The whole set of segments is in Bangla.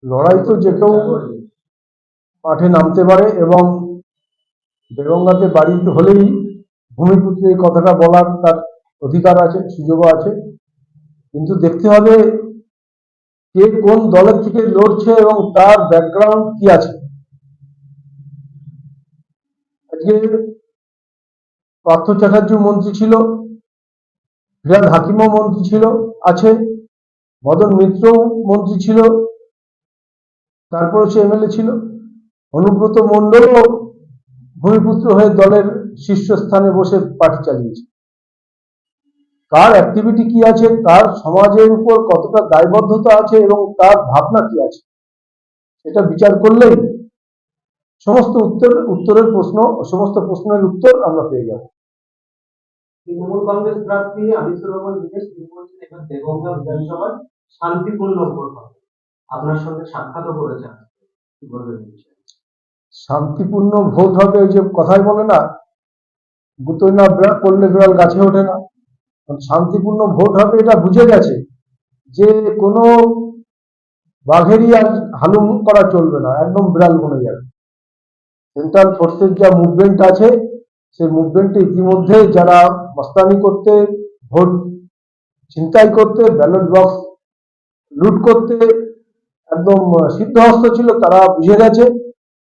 লড়াই তো যে কেউ মাঠে নামতে পারে, এবং দেগঙ্গাতে বাড়ি হলেই ভূমিপুত্র এই কথাটা বলার তার অধিকার আছে, সুযোগও আছে। কিন্তু দেখতে হবে কে কোন দলের থেকে লড়ছে এবং তার ব্যাকগ্রাউন্ড কি আছে। আজকে পার্থ চ্যাটার্জি মন্ত্রী ছিল, ফিরাদ হাকিমও মন্ত্রী ছিল, আছে, মদন মিত্রও মন্ত্রী ছিল, তারপরে সে এমএলএ ছিল, অনুব্রত মণ্ডলও ভূমিপুত্র হয়ে দলের শীর্ষস্থানে বসে পার্টি চালিয়েছে। কার অ্যাক্টিভিটি কি আছে, তার সমাজের উপর কতটা দায়বদ্ধতা আছে এবং তার ভাবনা কি আছে, সেটা বিচার করলেই সমস্ত সমস্ত প্রশ্নের উত্তর আমরা পেয়ে যাব। তৃণমূল কংগ্রেস প্রার্থী আনিসুর রহমান বিদেশ তিনি বলছেন এবার দেগঙ্গা বিধানসভায় শান্তিপূর্ণ ভোট হবে। আপনার সঙ্গে সাক্ষাৎও করেছেন, কি বলবেন? শান্তিপূর্ণ ভোট হবে, ওই যে কথাই বলে না, গুতোয় না পড়লে বিড়াল গাছে ওঠে না। শান্তিপূর্ণ ভোট হবে এটা বুঝে গেছে যে কোনো বাঘেরই আর হালুম করা চলবে না, একদম বিড়াল বনে যাবে। সেন্ট্রাল ফোর্সের যা মুভমেন্ট আছে, সেই মুভমেন্টে ইতিমধ্যে যারা মস্তানি করতে, ভোট ছিনতাই করতে, ব্যালট বক্স লুট করতে একদম সিদ্ধহস্ত ছিল, তারা বুঝে গেছে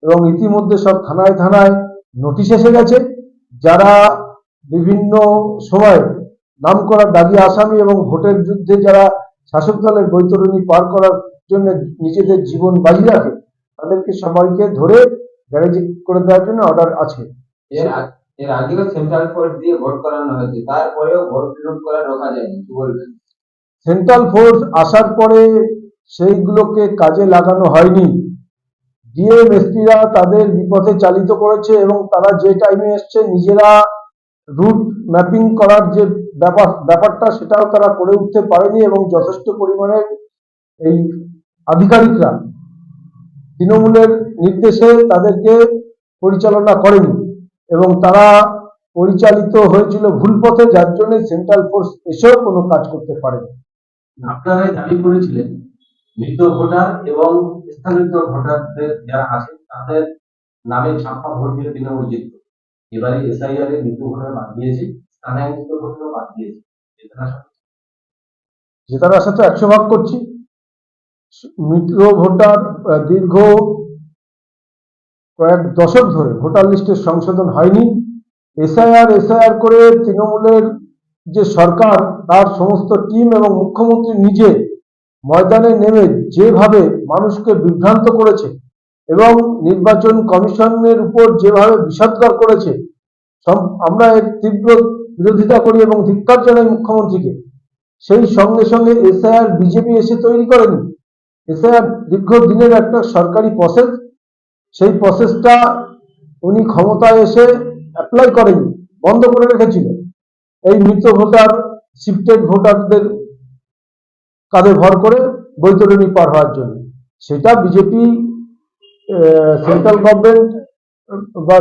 এবং ইতিমধ্যে সব থানায় থানায় নোটিশ এসে গেছে। যারা বিভিন্ন সময় নাম করা দাগি আসামি এবং ভোটের যুদ্ধে যারা শাসক দলের বৈতরণী পার করার জন্য নিজেদের জীবন বাজি রাখে, তাদেরকে সবাইকে ধরে গ্যারেজ করে দেওয়ার জন্য অর্ডার আছে। এর আগেও সেন্ট্রাল ফোর্স দিয়ে ভোট করানো হয়েছে, তারপরেও ভোট লুট করা রোখা যায়নি, কি বলবেন? সেন্ট্রাল ফোর্স আসার পরে সেইগুলোকে কাজে লাগানো হয়নি। ডিএম এসপিরা তাদের বিপথে চালিত করেছে এবং তারা যে টাইমে এসছে নিজেরা রুট ম্যাপিং করার যে ব্যাপারটা সেটাও তারা করে উঠতে পারেনি এবং যথেষ্ট পরিমাণে এই আধিকারিকরা তৃণমূলের নির্দেশে তাদেরকে পরিচালনা করেনি এবং তারা পরিচালিত হয়েছিল ভুল পথে, যার জন্য সেন্ট্রাল ফোর্স এসেও কোনো কাজ করতে পারেনি। আপনারা দাবি করেছিলেন মৃত ভোটার এবং স্থানীয় ভোটারদের যারা আছে তাদের নামে ছাপ্পা ভোট দিয়ে তৃণমূল জিতত। এবারে এসআইআর এর মৃত ভোটার বাদ দিয়েছে, স্থানীয় মৃত ভোটারও বাদ দিয়েছে। জেতার আশা তো 100 ভাগ করছি। মৃত ভোটার দীর্ঘ কয়েক দশক ধরে ভোটার লিস্টের সংশোধন হয়নি। এসআইআর করে তৃণমূলের যে সরকার, তার সমস্ত টিম এবং মুখ্যমন্ত্রী নিজে ময়দানে নেমে যেভাবে মানুষকে বিভ্রান্ত করেছে এবং নির্বাচন কমিশনের উপর যেভাবে বিষাদগার করেছে, আমরা এর তীব্র বিরোধিতা করি এবং ধিক্কার জানাই মুখ্যমন্ত্রীকে। সেই সঙ্গে সঙ্গে এসআইআর বিজেপি এসে তৈরি করেনি। এসআইআর দীর্ঘদিনের একটা সরকারি প্রসেস, সেই প্রসেসটা উনি ক্ষমতায় এসে অ্যাপ্লাই করেনি, বন্ধ করে রেখেছিল এই মৃত ভোটার, শিফটেড ভোটারদের কাঁধে ভর করে বৈতরণী পার হওয়ার জন্য। সেটা বিজেপি, সেন্ট্রাল গভর্নমেন্ট বা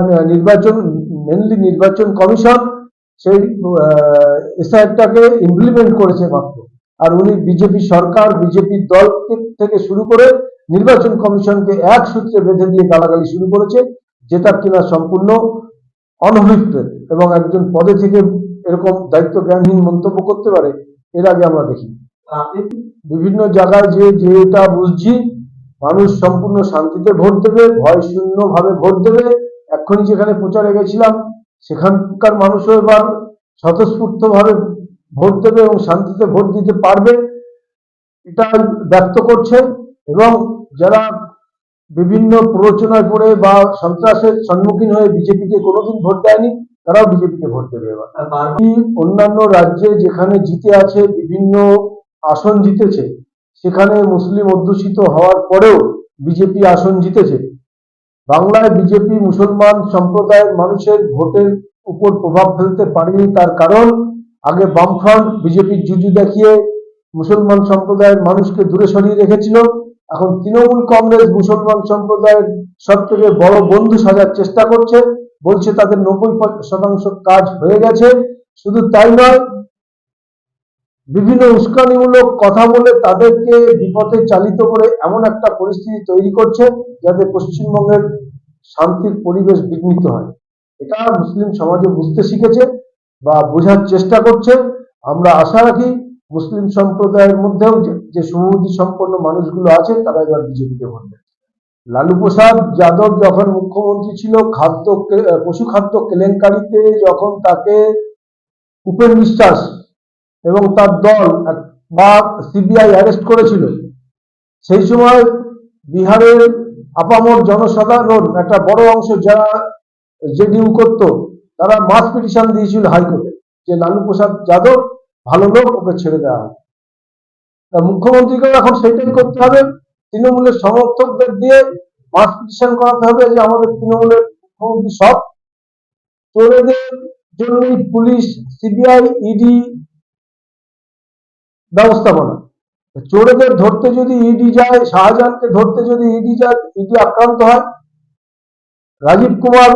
মেনলি নির্বাচন কমিশন সেই এসআইআরটাকে ইমপ্লিমেন্ট করেছে মাত্র। আর উনি বিজেপি সরকার, বিজেপি দল থেকে শুরু করে নির্বাচন কমিশনকে এক সূত্রে বেঁধে দিয়ে গালাগালি শুরু করেছে, যেটা কিনা সম্পূর্ণ অনভিপ্রেত এবং একজন পদে থেকে এরকম দায়িত্ব জ্ঞানহীন মন্তব্য করতে পারে এর আগে আমরা দেখি। বিভিন্ন জায়গায় যেটা বুঝছি, মানুষ সম্পূর্ণ শান্তিতে ভোট দেবে, ভয় শূন্য ভাবে ভোট দেবে। এক্ষুনি যেখানে প্রচারে গেছিলাম সেখানকার মানুষও এবার স্বতঃস্ফূর্ত ভাবে ভোট দেবে এবং শান্তিতে ভোট দিতে পারবে, এটা ব্যক্ত করছে। এবং যারা বিভিন্ন প্ররোচনায় পড়ে বা সন্ত্রাসের সম্মুখীন হয়ে বিজেপিকে কোনোদিন ভোট দেয়নি, তারাও বিজেপিকে ভোট দেবে এবার। অন্যান্য রাজ্যে যেখানে জিতে আছে, বিভিন্ন আসন জিতেছে, সেখানে মুসলিম অধ্যুষিত হওয়ার পরেও বিজেপি আসন জিতেছে। বাংলায় বিজেপি মুসলমান সম্প্রদায়ের মানুষের ভোটের উপর প্রভাব ফেলতে পারেনি, তার কারণ আগে বামফ্রন্ট বিজেপির জুজু দেখিয়ে মুসলমান সম্প্রদায়ের মানুষকে দূরে সরিয়ে রেখেছিল। এখন তৃণমূল কংগ্রেস মুসলমান সম্প্রদায়ের সব থেকে বড় বন্ধু সাজার চেষ্টা করছে, বলছে তাদের 90% কাজ হয়ে গেছে। শুধু তাই নয়, বিভিন্ন উস্কানিমূলক কথা বলে তাদেরকে বিপথে চালিত করে এমন একটা পরিস্থিতি তৈরি করছে যাতে পশ্চিমবঙ্গের শান্তির পরিবেশ বিঘ্নিত হয়। এটা মুসলিম সমাজও বুঝতে শিখেছে বা বোঝার চেষ্টা করছে। আমরা আশা রাখি মুসলিম সম্প্রদায়ের মধ্যেও যে সুবুদ্ধি সম্পন্ন মানুষগুলো আছে তারা এবার বিজেপিকে ভোট দেবে। লালু প্রসাদ যাদব যখন মুখ্যমন্ত্রী ছিল, পশু খাদ্য কেলেঙ্কারিতে যখন তাকে উপেন বিশ্বাস এবং তার দল বা সিবিআই অ্যারেস্ট করেছিল, সেই সময় বিহারের আপামর জনসাধারণ একটা বড় অংশ যারা জেডিইউ করত, তারা মাস পিটিশন দিয়েছিল হাইকোর্টে যে লালু প্রসাদ যাদব ভালো লোক, ওকে ছেড়ে দেওয়া হবে। তা মুখ্যমন্ত্রীকেও এখন সেটাই করতে হবে, তৃণমূলের সমর্থকদের দিয়ে মাস পিটিশন করাতে হবে যে আমাদের তৃণমূলের মুখ্যমন্ত্রী সব চোরেদের জন্যই পুলিশ, সিবিআই, ইডি ব্যবস্থাপনা। চোরেদের ধরতে যদি ইডি যায়, শাহজাহানকে ধরতে যদি ইডি যায়, ইডি আক্রান্ত হয়। রাজীব কুমার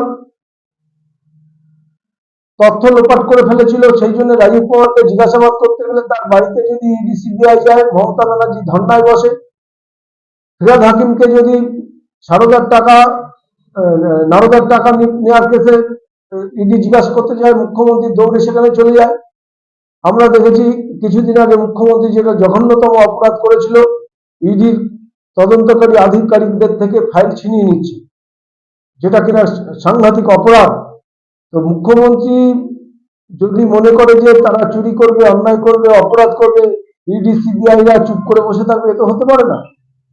তথ্য লোপাট করে ফেলেছিল, সেই জন্য রাজীব কুমারকে জিজ্ঞাসাবাদ করতে গেলে তার বাড়িতে যদি ইডি সিবিআই যায়, মমতা ব্যানার্জি ধর্নায় বসে। ফিরাদ হাকিমকে যদি নারদার টাকা নেওয়ার কেসে ইডি জিজ্ঞাসা করতে যায়, মুখ্যমন্ত্রী দৌড়ে সেখানে চলে যায়। আমরা দেখেছি কিছুদিন আগে মুখ্যমন্ত্রী যেটা জঘন্যতম অপরাধ করেছিল, ইডির তদন্তকারী আধিকারিকদের থেকে ফাইল ছিনিয়ে নিচ্ছে, যেটা কিনা সাংঘাতিক অপরাধ। তো মুখ্যমন্ত্রী যদি মনে করে যে তারা চুরি করবে, অন্যায় করবে, অপরাধ করবে, ইডি সিবিআইরা চুপ করে বসে থাকবে, এ তো হতে পারে না।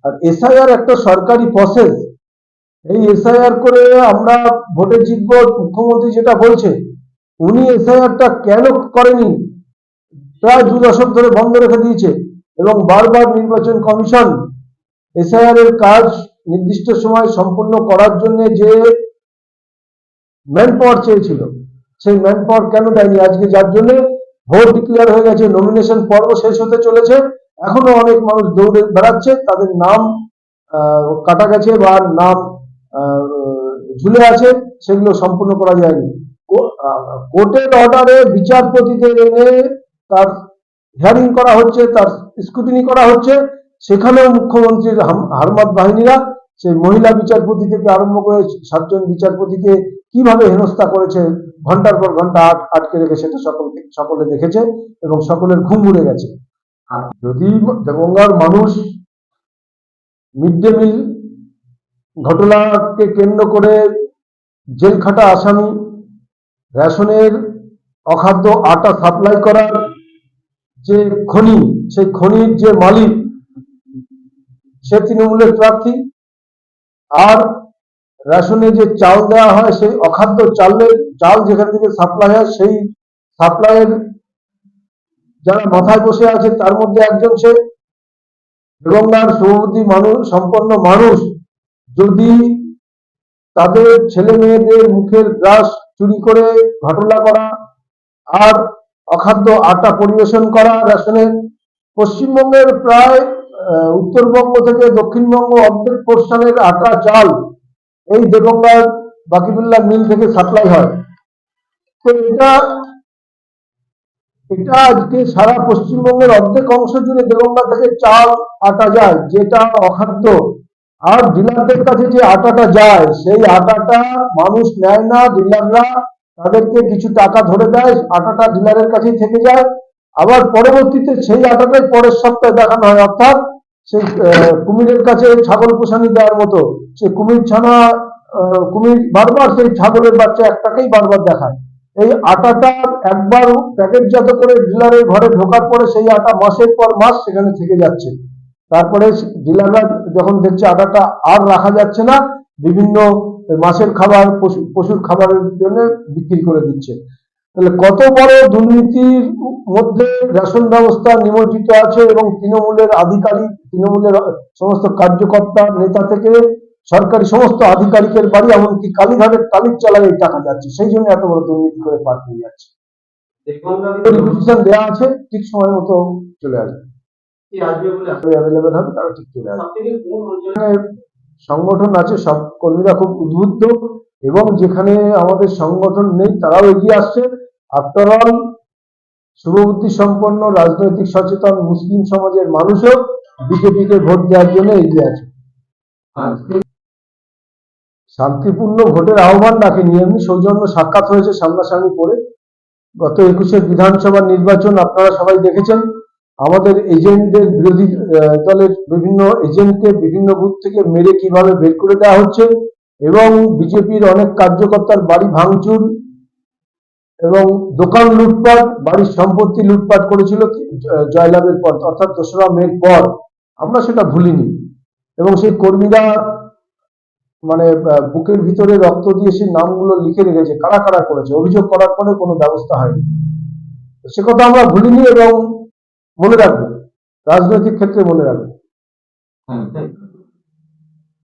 আর এসআইআর একটা সরকারি প্রসেস, এই এসআইআর করে আমরা ভোটে জিতব, মুখ্যমন্ত্রী যেটা বলছে, উনি এসআইআরটা কেন করেনি, প্রায় 2 দশক ধরে বন্ধ রেখে দিয়েছে এবং বারবার নির্বাচন কমিশন এসআইআর এর কাজ নির্দিষ্ট সময় সম্পূর্ণ করার জন্য যে ম্যান পাওয়ার চেয়েছিল, সেই ম্যান পাওয়ার কেন দেয়নি আজকে, যার জন্য ভোট ডিক্লেয়ার হয়ে গেছে, নমিনেশন পর্ব শেষ হতে চলেছে, এখনো অনেক মানুষ দৌড়ে বেড়াচ্ছে, তাদের নাম কাটা গেছে বা নাম ঝুলে আছে, সেগুলো সম্পূর্ণ করা যায়নি। কোর্টের অর্ডারে বিচারপতিদের এনে তার হিয়ারিং করা হচ্ছে, তার স্ক্রুটিনি করা হচ্ছে, সেখানেও মুখ্যমন্ত্রীর হারমাত বাহিনীরা সেই মহিলা বিচারপতি থেকে আরম্ভ করে 7 জন বিচারপতিকে কিভাবে হেনস্থা করেছে, ঘন্টার পর ঘন্টা আটকে রেখে, সেটা সকলে দেখেছে এবং সকলের ঘুম উড়ে গেছে। আর যদি দেবঙ্গার মানুষ মিড ডে মিল ঘটনাকে কেন্দ্র করে জেল খাটা আসামি, রেশনের অখাদ্য আটা সাপ্লাই করার যে খনি, সেই খনির যে মালিক সে তৃণমূলের প্রার্থী, আর রেশনে যে চাল দেওয়া হয় সেই অখাদ্য চাল যেখান থেকে সাপ্লাই হয়, সেই সাপ্লাইয়ের যারা মাথায় বসে আছে তার মধ্যে একজন সে। দেবঙ্গার শুভবুদ্ধি সম্পন্ন মানুষ যদি তাদের ছেলে মেয়েদের মুখের গ্রাস চুরি করে ঘটনা করা আর অখাদ্য আটা পরিবেশন করা রেশনের, পশ্চিমবঙ্গের প্রায় উত্তরবঙ্গ থেকে দক্ষিণবঙ্গ অর্ধেক পোর্শনের আটা চাল এই দেবঙ্গার বাকিবুল্লাহ মিল থেকে সাপ্লাই হয়। তো এটা আজকে সারা পশ্চিমবঙ্গের অর্ধেক অংশ জুড়ে দেবঙ্গা থেকে চাল আটা যায়, যেটা অখাদ্য। আর ডিলারদের কাছে যে আটাটা যায়, সেই আটাটা মানুষ নেয় না, ডিলাররা তাদেরকে কিছু টাকা ধরে দেয়, আটাটা ডিলারের কাছেই থেকে যায়। আবার পরবর্তীতে সেই আটাটাই পরের সপ্তাহে দেখানো হয়, অর্থাৎ সেই কুমিরের কাছে ছাগল পোষানি দেওয়ার মতো, সে কুমির বারবার সেই ছাগলের বাচ্চা একটাকেই বারবার দেখায়। এই আটাটা একবার প্যাকেটজাত করে ডিলারের ঘরে ঢোকার পরে সেই আটা মাসের পর মাস সেখানে থেকে যাচ্ছে। তারপরে ডিলাররা যখন দেখছে আটাটা আর রাখা যাচ্ছে না, বিভিন্ন মাছের খাবার, পশুর খাবারের জন্য বিক্রি করে দিচ্ছে। তাহলে কত বড় দুর্নীতির মধ্যে রেশন ব্যবস্থা নিমজ্জিত আছে এবং তৃণমূলের আধিকারিক, তৃণমূলের সমস্ত কার্যকর্তা, নেতা থেকে সরকারি সমস্ত আধিকারিকের বাড়ি, এমনকি কালীঘাটের টালির চালায় এই টাকা যাচ্ছে, সেই জন্য এত বড় দুর্নীতি করে পার হয়ে যাচ্ছে। রিকুইজিশন দেওয়া আছে, ঠিক সময় মতো চলে আসবে, অ্যাভেলেবেল হবে, তারা ঠিক চলে আসবে। সংগঠন আছে, সব কর্মীরা খুব উদ্বুদ্ধ, এবং যেখানে আমাদের সংগঠন নেই তারাও এগিয়ে আসছে। আফটার অল শুভবুদ্ধি সম্পন্ন রাজনৈতিক সচেতন মুসলিম সমাজের মানুষও বিজেপিকে ভোট দেওয়ার জন্য এগিয়ে আছে। শান্তিপূর্ণ ভোটের আহ্বান রাখেনি, এমনি সৌজন্য সাক্ষাৎ হয়েছে সামনাসামনি করে। গত 21-এর বিধানসভা নির্বাচন আপনারা সবাই দেখেছেন। আমাদের এজেন্টদের বিরোধী দলের বিভিন্ন এজেন্টকে বিভিন্ন বুথ থেকে মেরে কিভাবে বের করে দেওয়া হচ্ছে এবং বিজেপির অনেক কার্যকর্তার বাড়ি ভাঙচুর এবং দোকান লুটপাট, বাড়ির সম্পত্তি লুটপাট করেছিল জয়লাভের পর, অর্থাৎ 2রা মের পর। আমরা সেটা ভুলিনি এবং সেই কর্মীরা মানে বুকের ভিতরে রক্ত দিয়ে সেই নামগুলো লিখে রেখেছে কারা কারা করেছে, অভিযোগ করার পরে কোনো ব্যবস্থা হয়নি। সে কথা আমরা ভুলিনি এবং মনে রাখবো, রাজনৈতিক ক্ষেত্রে মনে রাখবো। হ্যাঁ,